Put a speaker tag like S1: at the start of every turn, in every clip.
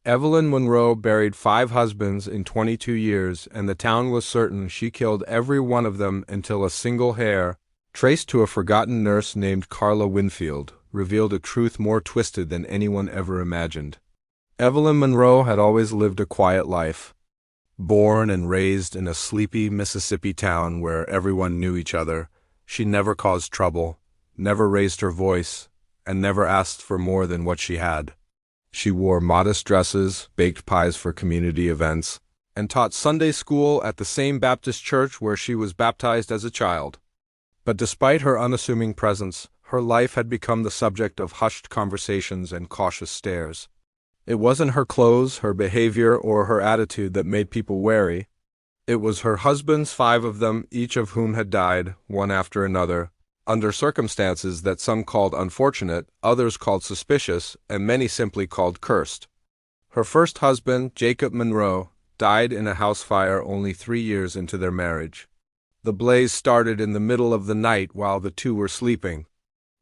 S1: Evelyn Monroe buried 5 husbands in 22 years, and the town was certain she killed every one of them until a single hair, traced to a forgotten nurse named Carla Winfield, revealed a truth more twisted than anyone ever imagined. Evelyn Monroe had always lived a quiet life. Born and raised in a sleepy Mississippi town where everyone knew each other, she never caused trouble, never raised her voice, and never asked for more than what she had. She wore modest dresses, baked pies for community events, and taught Sunday school at the same Baptist church where she was baptized as a child. But despite her unassuming presence, her life had become the subject of hushed conversations and cautious stares. It wasn't her clothes, her behavior, or her attitude that made people wary. It was her husbands, 5 of them, each of whom had died, one after another, under circumstances that some called unfortunate, others called suspicious, and many simply called cursed. Her first husband, Jacob Monroe, died in a house fire only 3 years into their marriage. The blaze started in the middle of the night while the two were sleeping.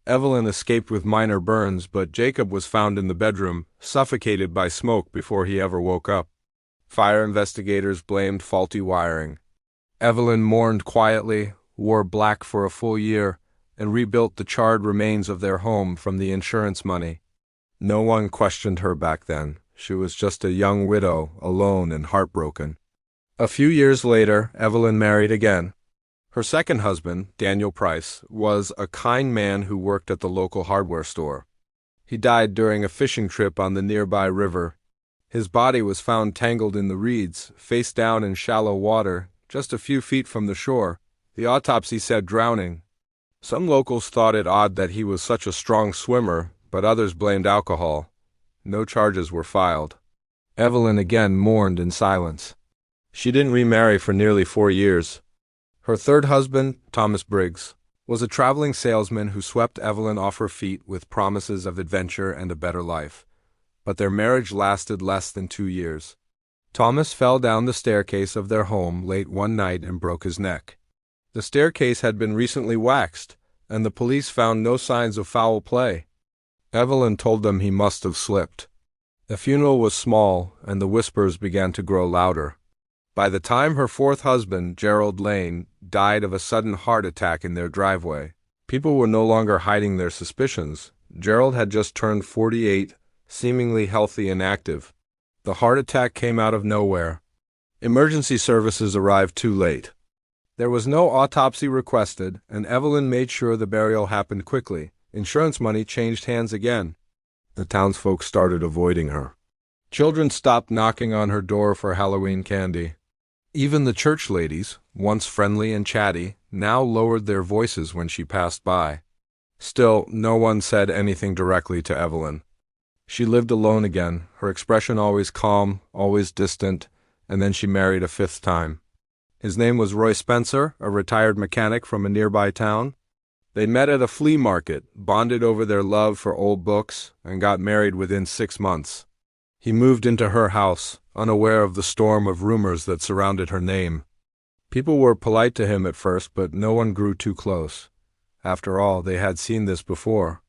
S1: Evelyn escaped with minor burns, but Jacob was found in the bedroom, suffocated by smoke before he ever woke up. Fire investigators blamed faulty wiring. Evelyn mourned quietly, wore black for a full year, and rebuilt the charred remains of their home from the insurance money. No one questioned her back then. She was just a young widow, alone and heartbroken. A few years later, Evelyn married again. Her second husband, Daniel Price, was a kind man who worked at the local hardware store. He died during a fishing trip on the nearby river. His body was found tangled in the reeds, face down in shallow water, just a few feet from the shore. The autopsy said drowning. Some locals thought it odd that he was such a strong swimmer, but others blamed alcohol. No charges were filed. Evelyn again mourned in silence. She didn't remarry for nearly 4 years. Her third husband, Thomas Briggs, was a traveling salesman who swept Evelyn off her feet with promises of adventure and a better life. But their marriage lasted less than 2 years. Thomas fell down the staircase of their home late one night and broke his neck. The staircase had been recently waxed, and the police found no signs of foul play. Evelyn told them he must have slipped. The funeral was small, and the whispers began to grow louder. By the time her fourth husband, Gerald Lane, died of a sudden heart attack in their driveway, people were no longer hiding their suspicions. Gerald had just turned 48, seemingly healthy and active. The heart attack came out of nowhere. Emergency services arrived too late. There was no autopsy requested, and Evelyn made sure the burial happened quickly. Insurance money changed hands again. The townsfolk started avoiding her. Children stopped knocking on her door for Halloween candy. Even the church ladies, once friendly and chatty, now lowered their voices when she passed by. Still, no one said anything directly to Evelyn. She lived alone again, her expression always calm, always distant, and then she married a 5th time. His name was Roy Spencer, a retired mechanic from a nearby town. They met at a flea market, bonded over their love for old books, and got married within 6 months. He moved into her house, unaware of the storm of rumors that surrounded her name. People were polite to him at first, but no one grew too close. After all, they had seen this before.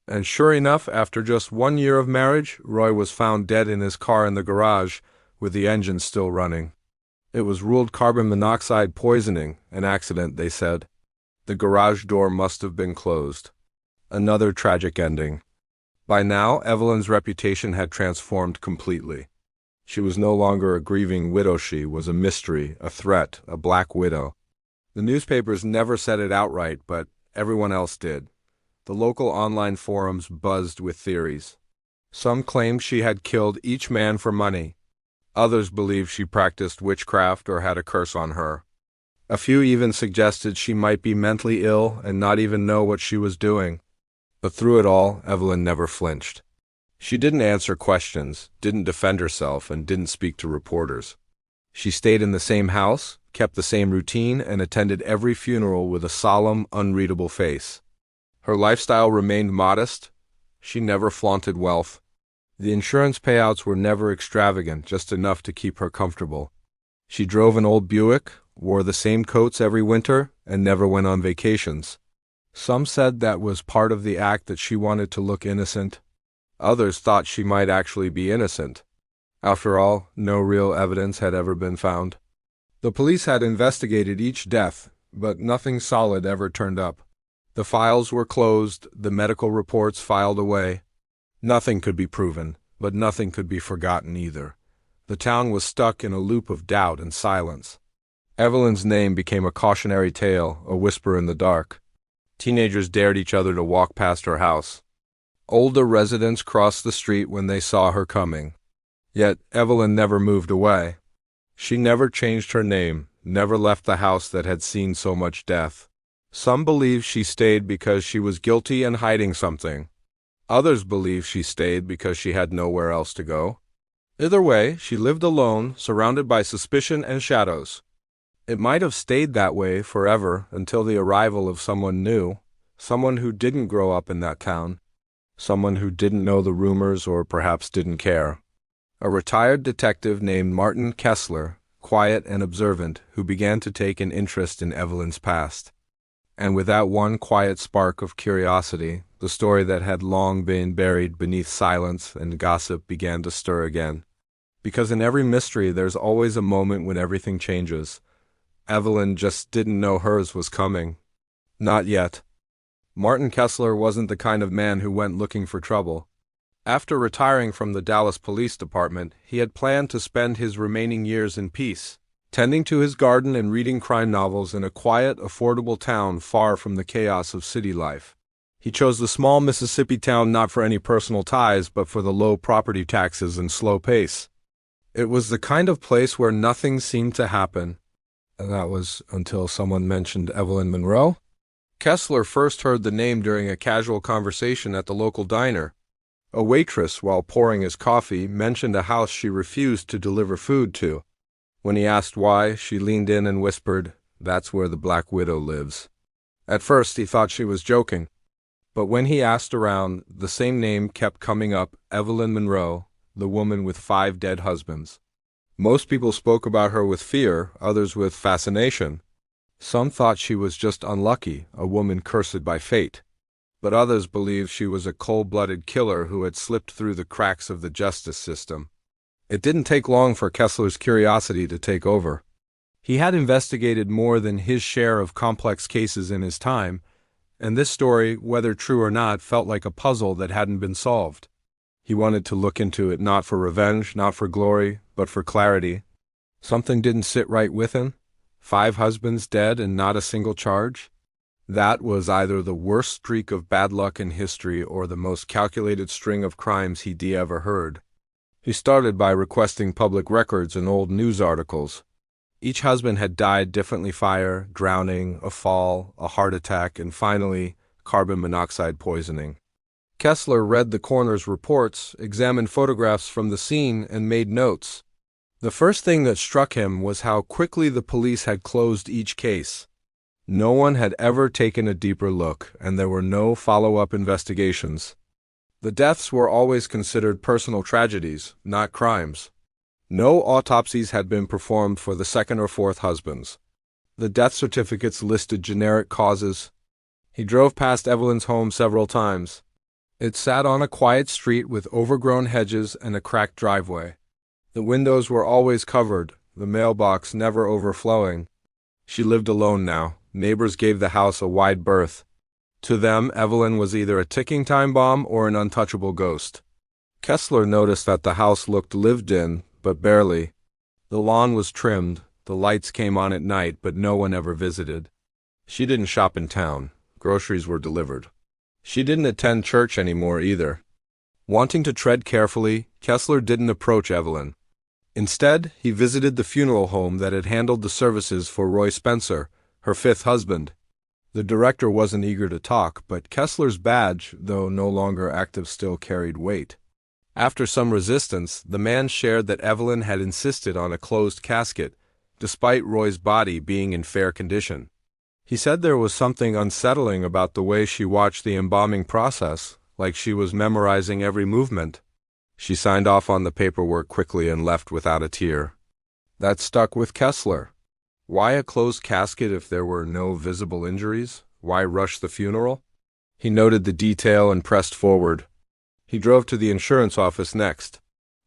S1: And sure enough, after just 1 year of marriage, Roy was found dead in his car in the garage, with the engine still running. It was ruled carbon monoxide poisoning, an accident, they said. The garage door must have been closed. Another tragic ending. By now, Evelyn's reputation had transformed completely. She was no longer a grieving widow. She was a mystery, a threat, a black widow. The newspapers never said it outright, but everyone else did. The local online forums buzzed with theories. Some claimed she had killed each man for money. Others believed she practiced witchcraft or had a curse on her. A few even suggested she might be mentally ill and not even know what she was doing. But through it all, Evelyn never flinched. She didn't answer questions, didn't defend herself, and didn't speak to reporters. She stayed in the same house, kept the same routine, and attended every funeral with a solemn, unreadable face. Her lifestyle remained modest. She never flaunted wealth. The insurance payouts were never extravagant, just enough to keep her comfortable. She drove an old Buick, wore the same coats every winter, and never went on vacations. Some said that was part of the act, that she wanted to look innocent. Others thought she might actually be innocent. After all, no real evidence had ever been found. The police had investigated each death, but nothing solid ever turned up. The files were closed, the medical reports filed away. Nothing could be proven, but nothing could be forgotten either. The town was stuck in a loop of doubt and silence. Evelyn's name became a cautionary tale, a whisper in the dark. Teenagers dared each other to walk past her house. Older residents crossed the street when they saw her coming. Yet Evelyn never moved away. She never changed her name, never left the house that had seen so much death. Some believe she stayed because she was guilty and hiding something. Others believe she stayed because she had nowhere else to go. Either way, she lived alone, surrounded by suspicion and shadows. It might have stayed that way forever until the arrival of someone new, someone who didn't grow up in that town, someone who didn't know the rumors or perhaps didn't care. A retired detective named Martin Kessler, quiet and observant, who began to take an interest in Evelyn's past. And with that one quiet spark of curiosity, the story that had long been buried beneath silence and gossip began to stir again. Because in every mystery there's always a moment when everything changes. Evelyn just didn't know hers was coming. Not yet. Martin Kessler wasn't the kind of man who went looking for trouble. After retiring from the Dallas Police Department, he had planned to spend his remaining years in peace, tending to his garden and reading crime novels in a quiet, affordable town far from the chaos of city life. He chose the small Mississippi town not for any personal ties, but for the low property taxes and slow pace. It was the kind of place where nothing seemed to happen. And that was until someone mentioned Evelyn Monroe. Kessler first heard the name during a casual conversation at the local diner. A waitress, while pouring his coffee, mentioned a house she refused to deliver food to. When he asked why, she leaned in and whispered, "That's where the Black Widow lives." At first, he thought she was joking. But when he asked around, the same name kept coming up, Evelyn Monroe, the woman with 5 dead husbands. Most people spoke about her with fear, others with fascination. Some thought she was just unlucky, a woman cursed by fate. But others believed she was a cold-blooded killer who had slipped through the cracks of the justice system. It didn't take long for Kessler's curiosity to take over. He had investigated more than his share of complex cases in his time, and this story, whether true or not, felt like a puzzle that hadn't been solved. He wanted to look into it not for revenge, not for glory, but for clarity. Something didn't sit right with him. 5 husbands dead and not a single charge. That was either the worst streak of bad luck in history or the most calculated string of crimes he'd ever heard. He started by requesting public records and old news articles. Each husband had died differently: fire, drowning, a fall, a heart attack, and finally, carbon monoxide poisoning. Kessler read the coroner's reports, examined photographs from the scene, and made notes. The first thing that struck him was how quickly the police had closed each case. No one had ever taken a deeper look, and there were no follow-up investigations. The deaths were always considered personal tragedies, not crimes. No autopsies had been performed for the 2nd or 4th husbands. The death certificates listed generic causes. He drove past Evelyn's home several times. It sat on a quiet street with overgrown hedges and a cracked driveway. The windows were always covered, the mailbox never overflowing. She lived alone now. Neighbors gave the house a wide berth. To them, Evelyn was either a ticking time bomb or an untouchable ghost. Kessler noticed that the house looked lived in, but barely. The lawn was trimmed, the lights came on at night, but no one ever visited. She didn't shop in town. Groceries were delivered. She didn't attend church anymore either. Wanting to tread carefully, Kessler didn't approach Evelyn. Instead, he visited the funeral home that had handled the services for Roy Spencer, her 5th husband. The director wasn't eager to talk, but Kessler's badge, though no longer active, still carried weight. After some resistance, the man shared that Evelyn had insisted on a closed casket, despite Roy's body being in fair condition. He said there was something unsettling about the way she watched the embalming process, like she was memorizing every movement. She signed off on the paperwork quickly and left without a tear. That stuck with Kessler. Why a closed casket if there were no visible injuries? Why rush the funeral? He noted the detail and pressed forward. He drove to the insurance office next.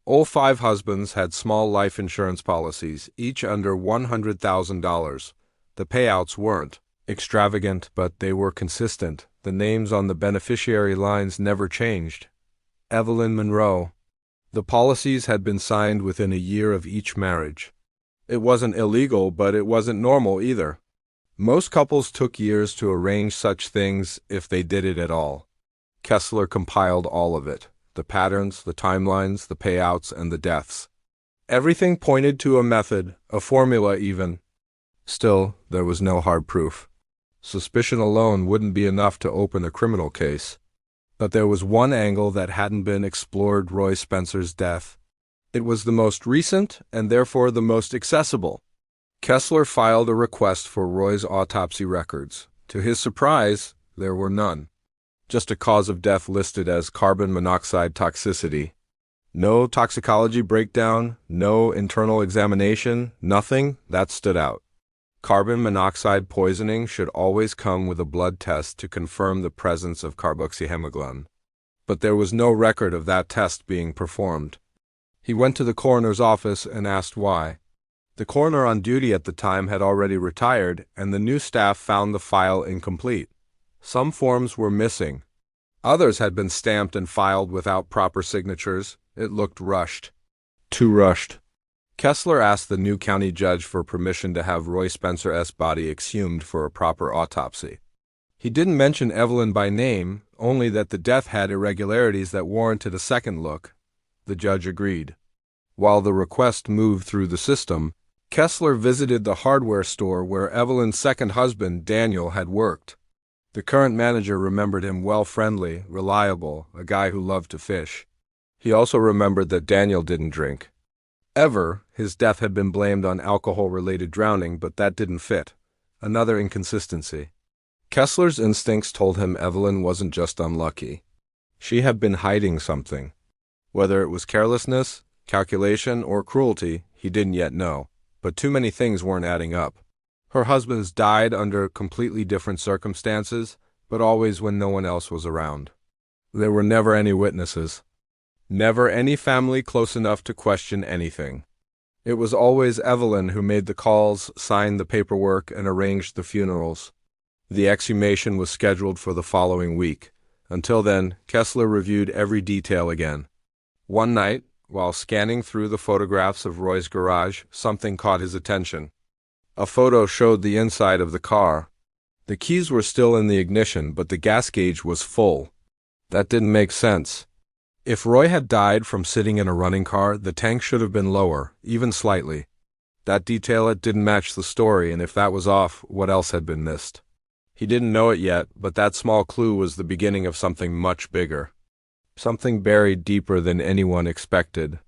S1: All five husbands had small life insurance policies, each under $100,000. The payouts weren't extravagant, but they were consistent. The names on the beneficiary lines never changed. Evelyn Monroe. The policies had been signed within a year of each marriage. It wasn't illegal, but it wasn't normal either. Most couples took years to arrange such things if they did it at all. Kessler compiled all of it: the patterns, the timelines, the payouts, and the deaths. Everything pointed to a method, a formula even. Still, there was no hard proof. Suspicion alone wouldn't be enough to open a criminal case. But there was one angle that hadn't been explored: Roy Spencer's death. It was the most recent and therefore the most accessible. Kessler filed a request for Roy's autopsy records. To his surprise, there were none. Just a cause of death listed as carbon monoxide toxicity. No toxicology breakdown, no internal examination, nothing that stood out. Carbon monoxide poisoning should always come with a blood test to confirm the presence of carboxyhemoglobin. But there was no record of that test being performed. He went to the coroner's office and asked why. The coroner on duty at the time had already retired, and the new staff found the file incomplete. Some forms were missing. Others had been stamped and filed without proper signatures. It looked rushed. Too rushed. Kessler asked the new county judge for permission to have Roy Spencer's body exhumed for a proper autopsy. He didn't mention Evelyn by name, only that the death had irregularities that warranted a second look. The judge agreed. While the request moved through the system, Kessler visited the hardware store where Evelyn's second husband, Daniel, had worked. The current manager remembered him well, friendly, reliable, a guy who loved to fish. He also remembered that Daniel didn't drink. His death had been blamed on alcohol-related drowning, but that didn't fit. Another inconsistency. Kessler's instincts told him Evelyn wasn't just unlucky. She had been hiding something. Whether it was carelessness, calculation, or cruelty, he didn't yet know. But too many things weren't adding up. Her husbands died under completely different circumstances, but always when no one else was around. There were never any witnesses. Never any family close enough to question anything. It was always Evelyn who made the calls, signed the paperwork, and arranged the funerals. The exhumation was scheduled for the following week. Until then, Kessler reviewed every detail again. One night, while scanning through the photographs of Roy's garage, something caught his attention. A photo showed the inside of the car. The keys were still in the ignition, but the gas gauge was full. That didn't make sense. If Roy had died from sitting in a running car, the tank should have been lower, even slightly. That detail didn't match the story, and if that was off, what else had been missed? He didn't know it yet, but that small clue was the beginning of something much bigger. Something buried deeper than anyone expected.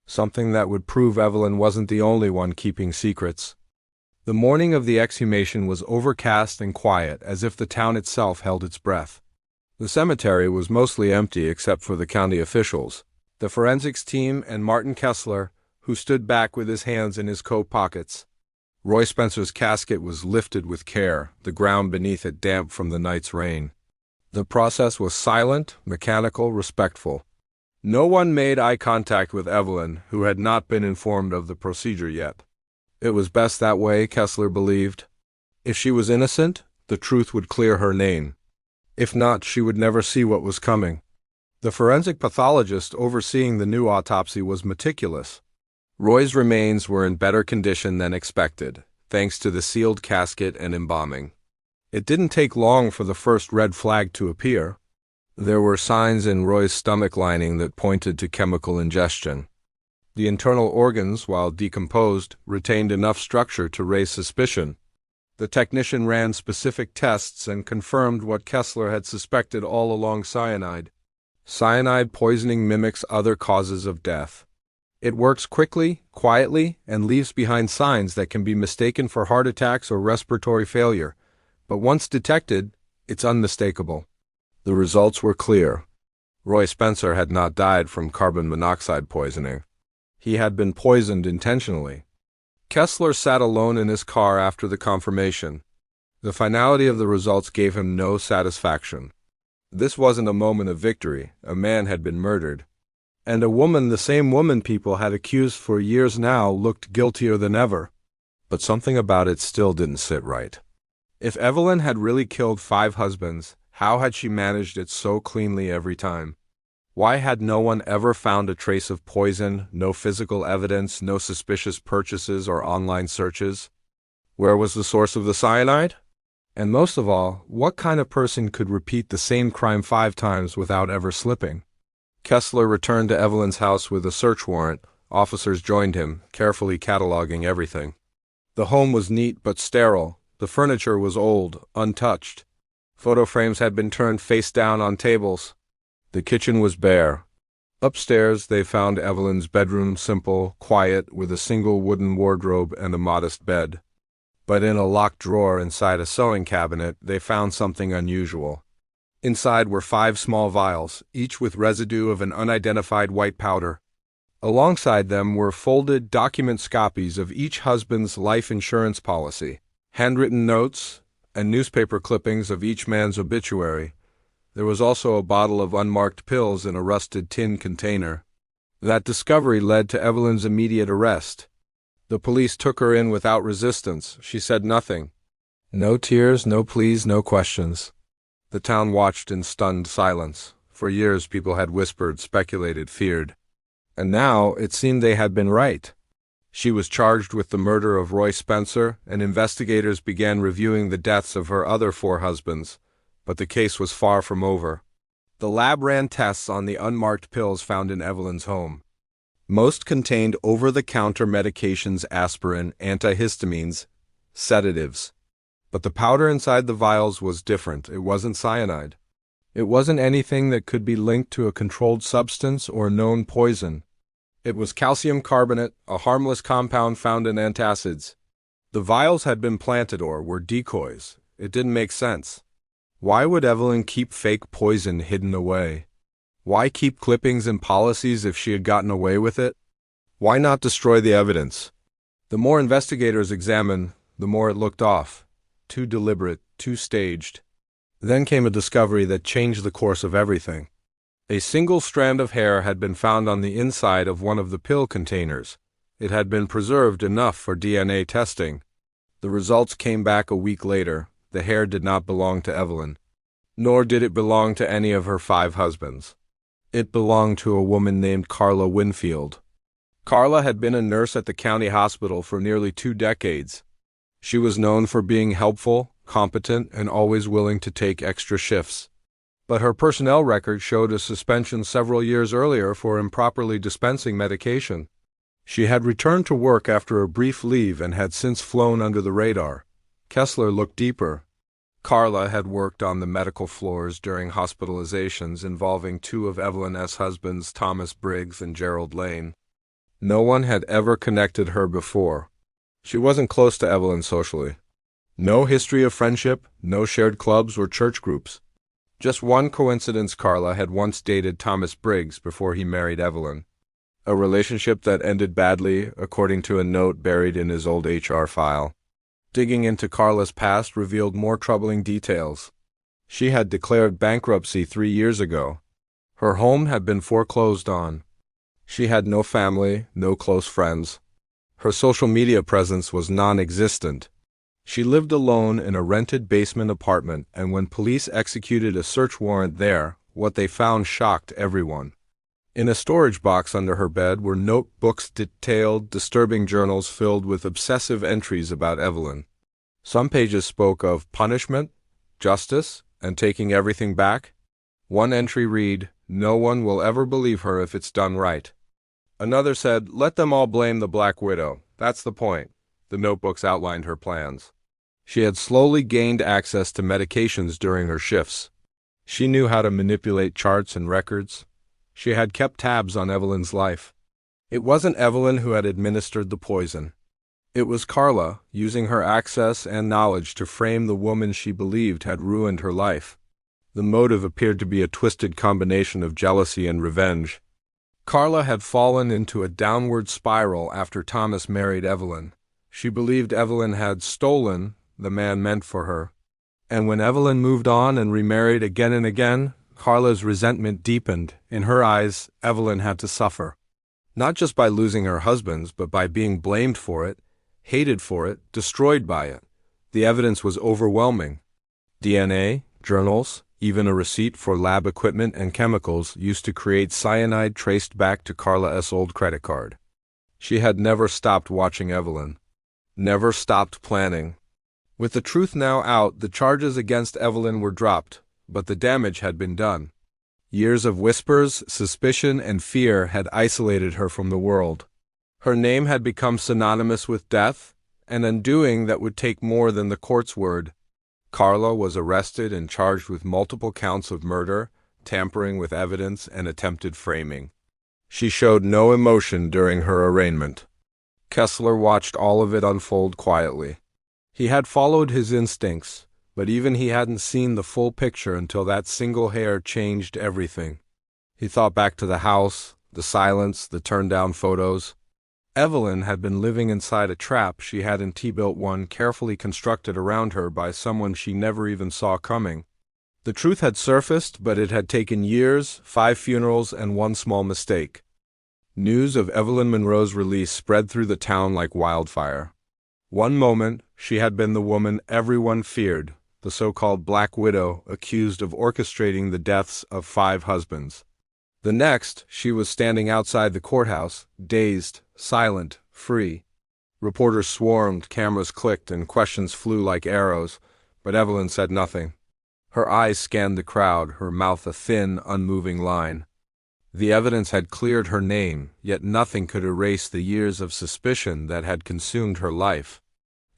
S1: Something that would prove Evelyn wasn't the only one keeping secrets. The morning of the exhumation was overcast and quiet, as if the town itself held its breath. The cemetery was mostly empty except for the county officials, the forensics team, and Martin Kessler, who stood back with his hands in his coat pockets. Roy Spencer's casket was lifted with care, the ground beneath it damp from the night's rain. The process was silent, mechanical, respectful. No one made eye contact with Evelyn, who had not been informed of the procedure yet. It was best that way, Kessler believed. If she was innocent, the truth would clear her name. If not, she would never see what was coming. The forensic pathologist overseeing the new autopsy was meticulous. Roy's remains were in better condition than expected, thanks to the sealed casket and embalming. It didn't take long for the first red flag to appear. There were signs in Roy's stomach lining that pointed to chemical ingestion. The internal organs, while decomposed, retained enough structure to raise suspicion. The technician ran specific tests and confirmed what Kessler had suspected all along: cyanide. Cyanide poisoning mimics other causes of death. It works quickly, quietly, and leaves behind signs that can be mistaken for heart attacks or respiratory failure. But once detected, it's unmistakable. The results were clear. Roy Spencer had not died from carbon monoxide poisoning. He had been poisoned intentionally. Kessler sat alone in his car after the confirmation. The finality of the results gave him no satisfaction. This wasn't a moment of victory. A man had been murdered. And a woman the same woman people had accused for years now looked guiltier than ever. But something about it still didn't sit right. If Evelyn had really killed 5 husbands, how had she managed it so cleanly every time? Why had no one ever found a trace of poison, no physical evidence, no suspicious purchases or online searches? Where was the source of the cyanide? And most of all, what kind of person could repeat the same crime 5 times without ever slipping? Kessler returned to Evelyn's house with a search warrant. Officers joined him, carefully cataloging everything. The home was neat but sterile. The furniture was old, untouched. Photo frames had been turned face down on tables. The kitchen was bare. Upstairs, they found Evelyn's bedroom simple, quiet, with a single wooden wardrobe and a modest bed. But in a locked drawer inside a sewing cabinet, they found something unusual. Inside were 5 small vials, each with residue of an unidentified white powder. Alongside them were folded document copies of each husband's life insurance policy, handwritten notes, and newspaper clippings of each man's obituary. There was also a bottle of unmarked pills in a rusted tin container. That discovery led to Evelyn's immediate arrest. The police took her in without resistance. She said nothing. No tears, no pleas, no questions. The town watched in stunned silence. For years people had whispered, speculated, feared. And now it seemed they had been right. She was charged with the murder of Roy Spencer, and investigators began reviewing the deaths of her other 4 husbands. But the case was far from over. The lab ran tests on the unmarked pills found in Evelyn's home. Most contained over-the-counter medications, aspirin, antihistamines, sedatives. But the powder inside the vials was different. It wasn't cyanide. It wasn't anything that could be linked to a controlled substance or known poison. It was calcium carbonate, a harmless compound found in antacids. The vials had been planted or were decoys. It didn't make sense. Why would Evelyn keep fake poison hidden away? Why keep clippings and policies if she had gotten away with it? Why not destroy the evidence? The more investigators examined, the more it looked off. Too deliberate, too staged. Then came a discovery that changed the course of everything. A single strand of hair had been found on the inside of one of the pill containers. It had been preserved enough for DNA testing. The results came back a week later. The hair did not belong to Evelyn, nor did it belong to any of her 5 husbands. It belonged to a woman named Carla Winfield. Carla had been a nurse at the county hospital for nearly 2 decades. She was known for being helpful, competent, and always willing to take extra shifts. But her personnel record showed a suspension several years earlier for improperly dispensing medication. She had returned to work after a brief leave and had since flown under the radar. Kessler looked deeper. Carla had worked on the medical floors during hospitalizations involving 2 of Evelyn's husbands, Thomas Briggs and Gerald Lane. No one had ever connected her before. She wasn't close to Evelyn socially. No history of friendship, no shared clubs or church groups. Just one coincidence: Carla had once dated Thomas Briggs before he married Evelyn. A relationship that ended badly, according to a note buried in his old HR file. Digging into Carla's past revealed more troubling details. She had declared bankruptcy 3 years ago. Her home had been foreclosed on. She had no family, no close friends. Her social media presence was non-existent. She lived alone in a rented basement apartment, and when police executed a search warrant there, what they found shocked everyone. In a storage box under her bed were notebooks, detailed, disturbing journals filled with obsessive entries about Evelyn. Some pages spoke of punishment, justice, and taking everything back. One entry read, "No one will ever believe her if it's done right." Another said, "Let them all blame the Black Widow. That's the point." The notebooks outlined her plans. She had slowly gained access to medications during her shifts. She knew how to manipulate charts and records. She had kept tabs on Evelyn's life. It wasn't Evelyn who had administered the poison. It was Carla, using her access and knowledge to frame the woman she believed had ruined her life. The motive appeared to be a twisted combination of jealousy and revenge. Carla had fallen into a downward spiral after Thomas married Evelyn. She believed Evelyn had stolen the man meant for her. And when Evelyn moved on and remarried again and again, Carla's resentment deepened. In her eyes, Evelyn had to suffer. Not just by losing her husband, but by being blamed for it, hated for it, destroyed by it. The evidence was overwhelming. DNA, journals, even a receipt for lab equipment and chemicals used to create cyanide traced back to Carla's old credit card. She had never stopped watching Evelyn. Never stopped planning. With the truth now out, the charges against Evelyn were dropped, but the damage had been done. Years of whispers, suspicion, and fear had isolated her from the world. Her name had become synonymous with death, an undoing that would take more than the court's word. Carla was arrested and charged with multiple counts of murder, tampering with evidence, and attempted framing. She showed no emotion during her arraignment. Kessler watched all of it unfold quietly. He had followed his instincts, but even he hadn't seen the full picture until that single hair changed everything. He thought back to the house, the silence, the turned-down photos. Evelyn had been living inside a trap she had in T-built one carefully constructed around her by someone she never even saw coming. The truth had surfaced, but it had taken years, 5 funerals, and one small mistake. News of Evelyn Monroe's release spread through the town like wildfire. One moment, she had been the woman everyone feared, the so-called Black Widow accused of orchestrating the deaths of 5 husbands. The next, she was standing outside the courthouse, dazed, silent, free. Reporters swarmed, cameras clicked, and questions flew like arrows, but Evelyn said nothing. Her eyes scanned the crowd, her mouth a thin, unmoving line. The evidence had cleared her name, yet nothing could erase the years of suspicion that had consumed her life.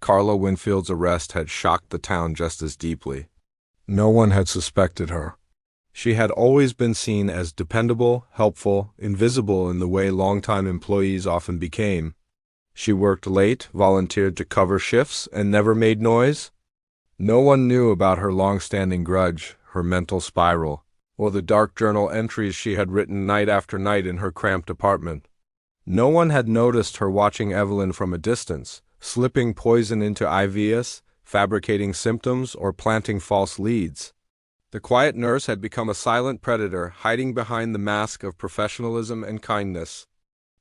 S1: Carla Winfield's arrest had shocked the town just as deeply. No one had suspected her. She had always been seen as dependable, helpful, invisible in the way longtime employees often became. She worked late, volunteered to cover shifts, and never made noise. No one knew about her long-standing grudge, her mental spiral, or the dark journal entries she had written night after night in her cramped apartment. No one had noticed her watching Evelyn from a distance, slipping poison into IVs, fabricating symptoms, or planting false leads. The quiet nurse had become a silent predator, hiding behind the mask of professionalism and kindness.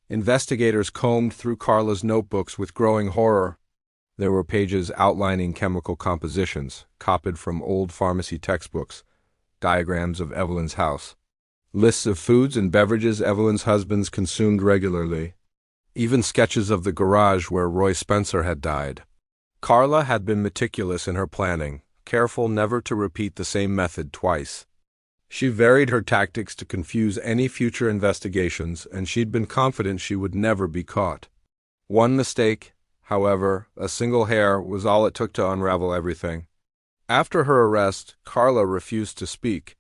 S1: Investigators combed through Carla's notebooks with growing horror. There were pages outlining chemical compositions, copied from old pharmacy textbooks, diagrams of Evelyn's house, lists of foods and beverages Evelyn's husbands consumed regularly, even sketches of the garage where Roy Spencer had died. Carla had been meticulous in her planning, careful never to repeat the same method twice. She varied her tactics to confuse any future investigations, and she'd been confident she would never be caught. One mistake, however, a single hair, was all it took to unravel everything. After her arrest, Carla refused to speak.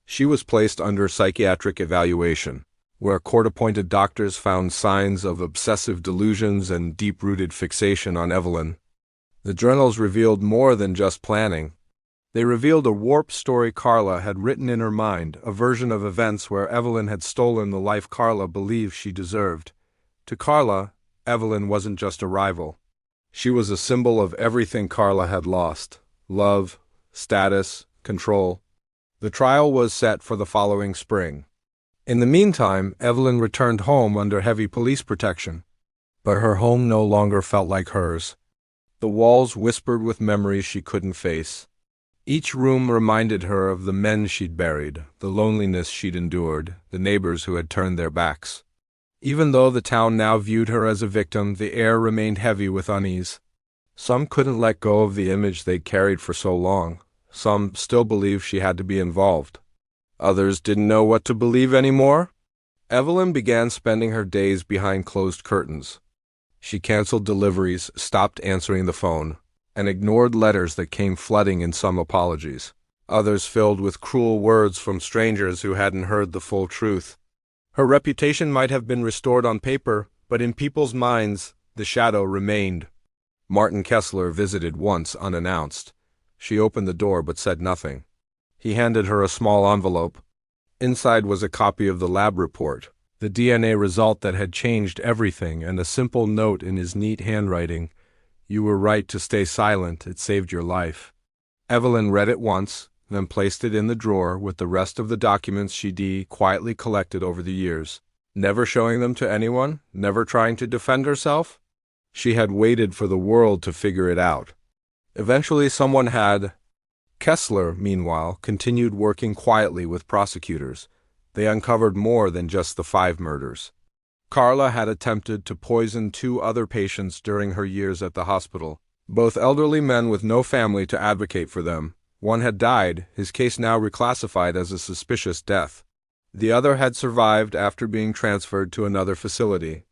S1: She was placed under psychiatric evaluation, where court-appointed doctors found signs of obsessive delusions and deep-rooted fixation on Evelyn. The journals revealed more than just planning. They revealed a warped story Carla had written in her mind, a version of events where Evelyn had stolen the life Carla believed she deserved. To Carla, Evelyn wasn't just a rival. She was a symbol of everything Carla had lost: love, status, control. The trial was set for the following spring. In the meantime, Evelyn returned home under heavy police protection. But her home no longer felt like hers. The walls whispered with memories she couldn't face. Each room reminded her of the men she'd buried, the loneliness she'd endured, the neighbors who had turned their backs. Even though the town now viewed her as a victim, the air remained heavy with unease. Some couldn't let go of the image they'd carried for so long. Some still believed she had to be involved. Others didn't know what to believe anymore. Evelyn began spending her days behind closed curtains. She canceled deliveries, stopped answering the phone, and ignored letters that came flooding in some apologies, others filled with cruel words from strangers who hadn't heard the full truth. Her reputation might have been restored on paper, but in people's minds, the shadow remained. Martin Kessler visited once unannounced. She opened the door but said nothing. He handed her a small envelope. Inside was a copy of the lab report, the DNA result that had changed everything, and a simple note in his neat handwriting: "You were right to stay silent. It saved your life." Evelyn read it once, then placed it in the drawer with the rest of the documents she'd quietly collected over the years, never showing them to anyone, never trying to defend herself. She had waited for the world to figure it out. Eventually someone had. Kessler, meanwhile, continued working quietly with prosecutors. They uncovered more than just the 5 murders. Carla had attempted to poison 2 other patients during her years at the hospital, both elderly men with no family to advocate for them. One had died, his case now reclassified as a suspicious death. The other had survived after being transferred to another facility.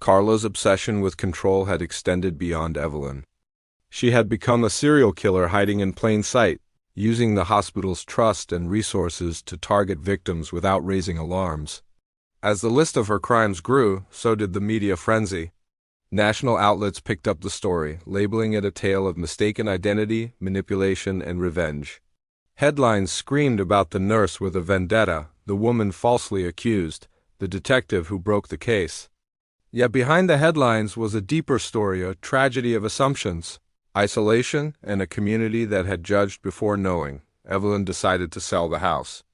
S1: Carla's obsession with control had extended beyond Evelyn. She had become a serial killer hiding in plain sight, using the hospital's trust and resources to target victims without raising alarms. As the list of her crimes grew, so did the media frenzy. National outlets picked up the story, labeling it a tale of mistaken identity, manipulation, and revenge. Headlines screamed about the nurse with a vendetta, the woman falsely accused, the detective who broke the case. Yet behind the headlines was a deeper story, a tragedy of assumptions, isolation, and a community that had judged before knowing. Evelyn decided to sell the house.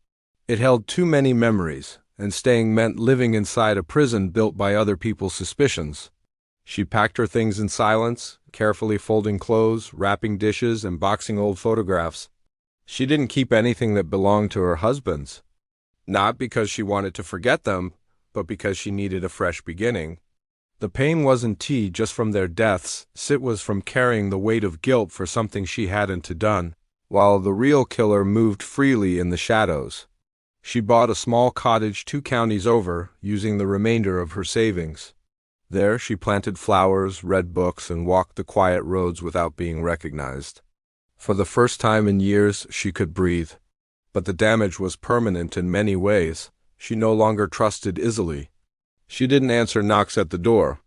S1: It held too many memories, and staying meant living inside a prison built by other people's suspicions. She packed her things in silence, carefully folding clothes, wrapping dishes, and boxing old photographs. She didn't keep anything that belonged to her husbands. Not because she wanted to forget them, but because she needed a fresh beginning. The pain wasn't just from their deaths, it was from carrying the weight of guilt for something she hadn't done, while the real killer moved freely in the shadows. She bought a small cottage 2 counties over, using the remainder of her savings. There she planted flowers, read books, and walked the quiet roads without being recognized. For the first time in years, she could breathe. But the damage was permanent in many ways. She no longer trusted easily. She didn't answer knocks at the door.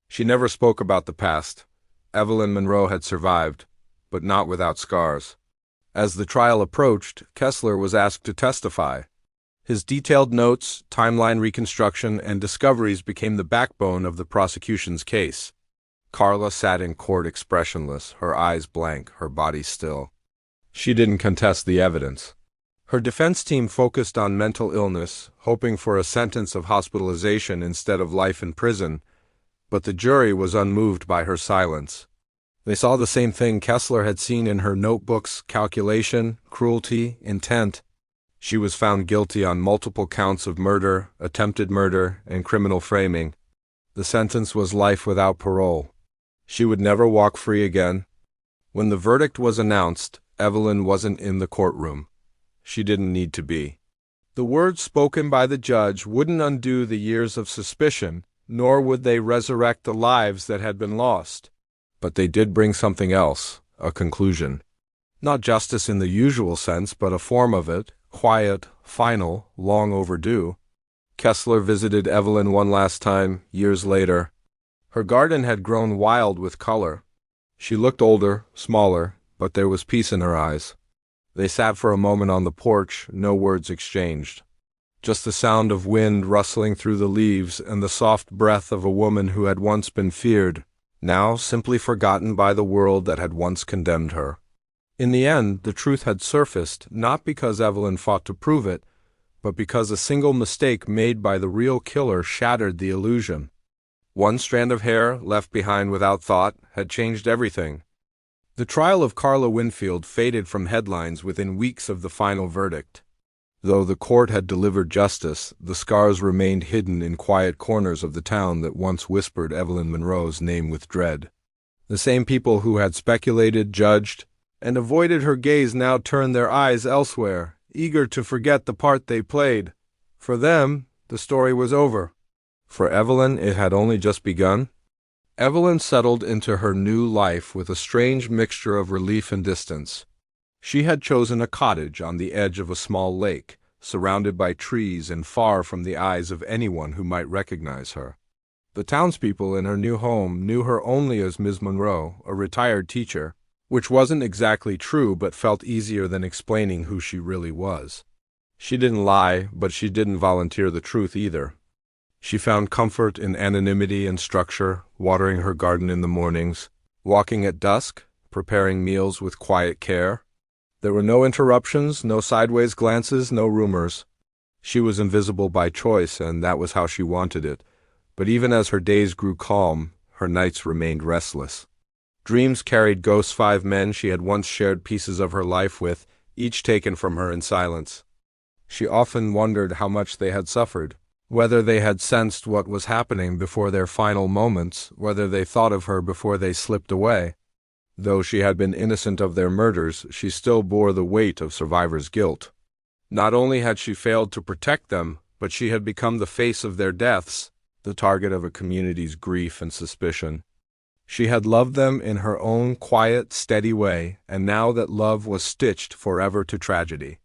S1: She never spoke about the past. Evelyn Monroe had survived, but not without scars. As the trial approached, Kessler was asked to testify. His detailed notes, timeline reconstruction, and discoveries became the backbone of the prosecution's case. Carla sat in court expressionless, her eyes blank, her body still. She didn't contest the evidence. Her defense team focused on mental illness, hoping for a sentence of hospitalization instead of life in prison, but the jury was unmoved by her silence. They saw the same thing Kessler had seen in her notebooks: calculation, cruelty, intent. She was found guilty on multiple counts of murder, attempted murder, and criminal framing. The sentence was life without parole. She would never walk free again. When the verdict was announced, Evelyn wasn't in the courtroom. She didn't need to be. The words spoken by the judge wouldn't undo the years of suspicion, nor would they resurrect the lives that had been lost. But they did bring something else, a conclusion. Not justice in the usual sense, but a form of it, quiet, final, long overdue. Kessler visited Evelyn one last time, years later. Her garden had grown wild with color. She looked older, smaller, but there was peace in her eyes. They sat for a moment on the porch, no words exchanged. Just the sound of wind rustling through the leaves and the soft breath of a woman who had once been feared, now simply forgotten by the world that had once condemned her. In the end, the truth had surfaced, not because Evelyn fought to prove it, but because a single mistake made by the real killer shattered the illusion. One strand of hair, left behind without thought, had changed everything. The trial of Carla Winfield faded from headlines within weeks of the final verdict. Though the court had delivered justice, the scars remained hidden in quiet corners of the town that once whispered Evelyn Monroe's name with dread. The same people who had speculated, judged, and avoided her gaze now turned their eyes elsewhere, eager to forget the part they played. For them, the story was over. For Evelyn, it had only just begun. Evelyn settled into her new life with a strange mixture of relief and distance. She had chosen a cottage on the edge of a small lake, surrounded by trees and far from the eyes of anyone who might recognize her. The townspeople in her new home knew her only as Ms. Monroe, a retired teacher, which wasn't exactly true but felt easier than explaining who she really was. She didn't lie, but she didn't volunteer the truth either. She found comfort in anonymity and structure, watering her garden in the mornings, walking at dusk, preparing meals with quiet care. There were no interruptions, no sideways glances, no rumors. She was invisible by choice, and that was how she wanted it. But even as her days grew calm, her nights remained restless. Dreams carried ghosts, 5 men she had once shared pieces of her life with, each taken from her in silence. She often wondered how much they had suffered, whether they had sensed what was happening before their final moments, whether they thought of her before they slipped away. Though she had been innocent of their murders, she still bore the weight of survivors' guilt. Not only had she failed to protect them, but she had become the face of their deaths, the target of a community's grief and suspicion. She had loved them in her own quiet, steady way, and now that love was stitched forever to tragedy.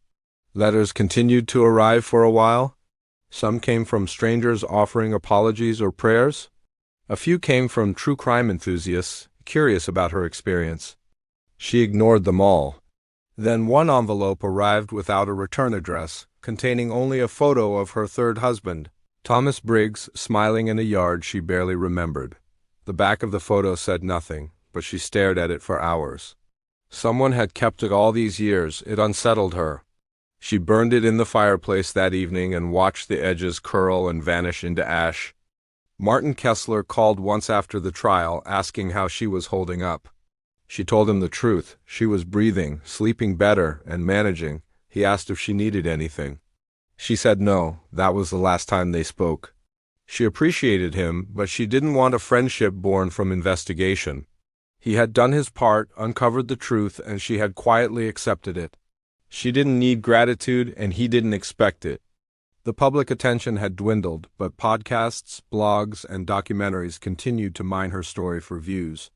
S1: Letters continued to arrive for a while. Some came from strangers offering apologies or prayers. A few came from true crime enthusiasts, curious about her experience. She ignored them all. Then one envelope arrived without a return address, containing only a photo of her third husband, Thomas Briggs, smiling in a yard she barely remembered. The back of the photo said nothing, but she stared at it for hours. Someone had kept it all these years. It unsettled her. She burned it in the fireplace that evening and watched the edges curl and vanish into ash. Martin Kessler called once after the trial, asking how she was holding up. She told him the truth. She was breathing, sleeping better, and managing. He asked if she needed anything. She said no. That was the last time they spoke. She appreciated him, but she didn't want a friendship born from investigation. He had done his part, uncovered the truth, and she had quietly accepted it. She didn't need gratitude, and he didn't expect it. The public attention had dwindled, but podcasts, blogs, and documentaries continued to mine her story for views.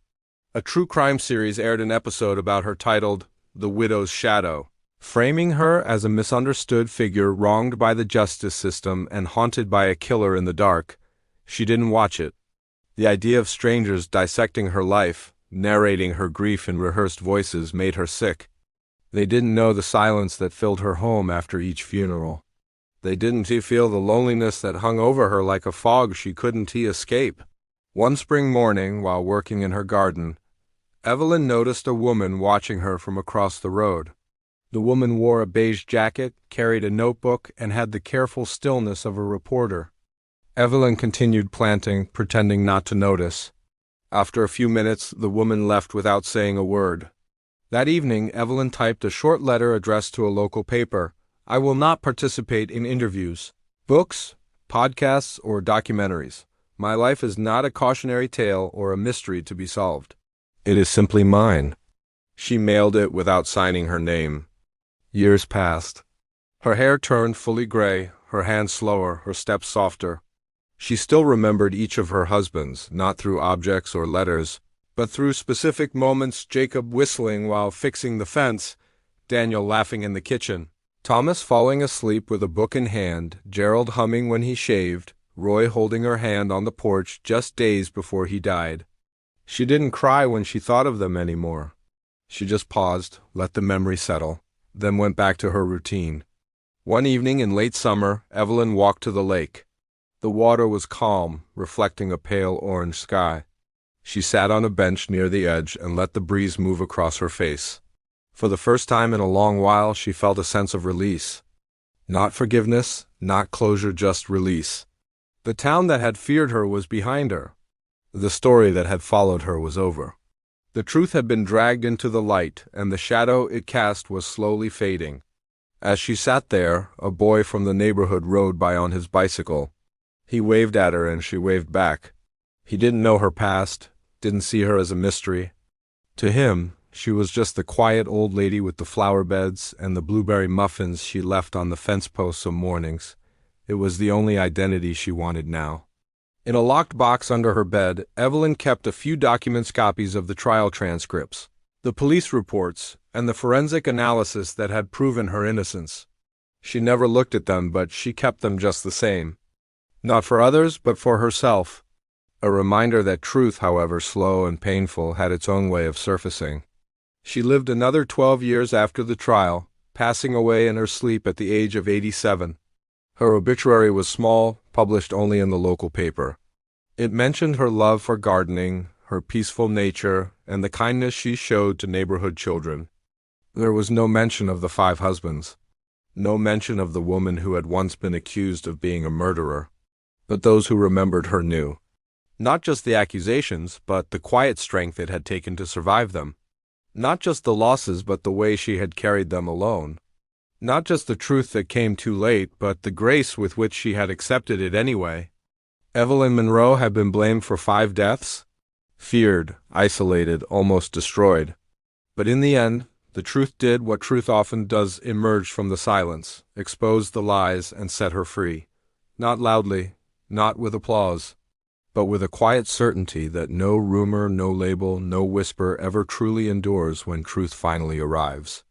S1: A true crime series aired an episode about her titled The Widow's Shadow, framing her as a misunderstood figure wronged by the justice system and haunted by a killer in the dark. She didn't watch it. The idea of strangers dissecting her life, narrating her grief in rehearsed voices, made her sick. They didn't know the silence that filled her home after each funeral. They didn't feel the loneliness that hung over her like a fog she couldn't escape. One spring morning, while working in her garden, Evelyn noticed a woman watching her from across the road. The woman wore a beige jacket, carried a notebook, and had the careful stillness of a reporter. Evelyn continued planting, pretending not to notice. After a few minutes, the woman left without saying a word. That evening, Evelyn typed a short letter addressed to a local paper. I will not participate in interviews, books, podcasts, or documentaries. My life is not a cautionary tale or a mystery to be solved. It is simply mine. She mailed it without signing her name. Years passed. Her hair turned fully gray, her hands slower, her steps softer. She still remembered each of her husbands, not through objects or letters, but through specific moments: Jacob whistling while fixing the fence, Daniel laughing in the kitchen, Thomas falling asleep with a book in hand, Gerald humming when he shaved, Roy holding her hand on the porch just days before he died. She didn't cry when she thought of them anymore. She just paused, let the memory settle, then went back to her routine. One evening in late summer, Evelyn walked to the lake. The water was calm, reflecting a pale orange sky. She sat on a bench near the edge and let the breeze move across her face. For the first time in a long while, she felt a sense of release. Not forgiveness, not closure, just release. The town that had feared her was behind her. The story that had followed her was over. The truth had been dragged into the light, and the shadow it cast was slowly fading. As she sat there, a boy from the neighborhood rode by on his bicycle. He waved at her and she waved back. He didn't know her past, didn't see her as a mystery. To him, she was just the quiet old lady with the flower beds and the blueberry muffins she left on the fence post some mornings. It was the only identity she wanted now. In a locked box under her bed, Evelyn kept a few documents, copies of the trial transcripts, the police reports, and the forensic analysis that had proven her innocence. She never looked at them, but she kept them just the same. Not for others, but for herself. A reminder that truth, however slow and painful, had its own way of surfacing. She lived another 12 years after the trial, passing away in her sleep at the age of 87. Her obituary was small, published only in the local paper. It mentioned her love for gardening, her peaceful nature, and the kindness she showed to neighborhood children. There was no mention of the 5 husbands, no mention of the woman who had once been accused of being a murderer. But those who remembered her knew. Not just the accusations, but the quiet strength it had taken to survive them. Not just the losses, but the way she had carried them alone. Not just the truth that came too late, but the grace with which she had accepted it anyway. Evelyn Monroe had been blamed for 5 deaths, feared, isolated, almost destroyed. But in the end, the truth did what truth often does: emerge from the silence, expose the lies, and set her free. Not loudly, not with applause, but with a quiet certainty that no rumor, no label, no whisper ever truly endures when truth finally arrives.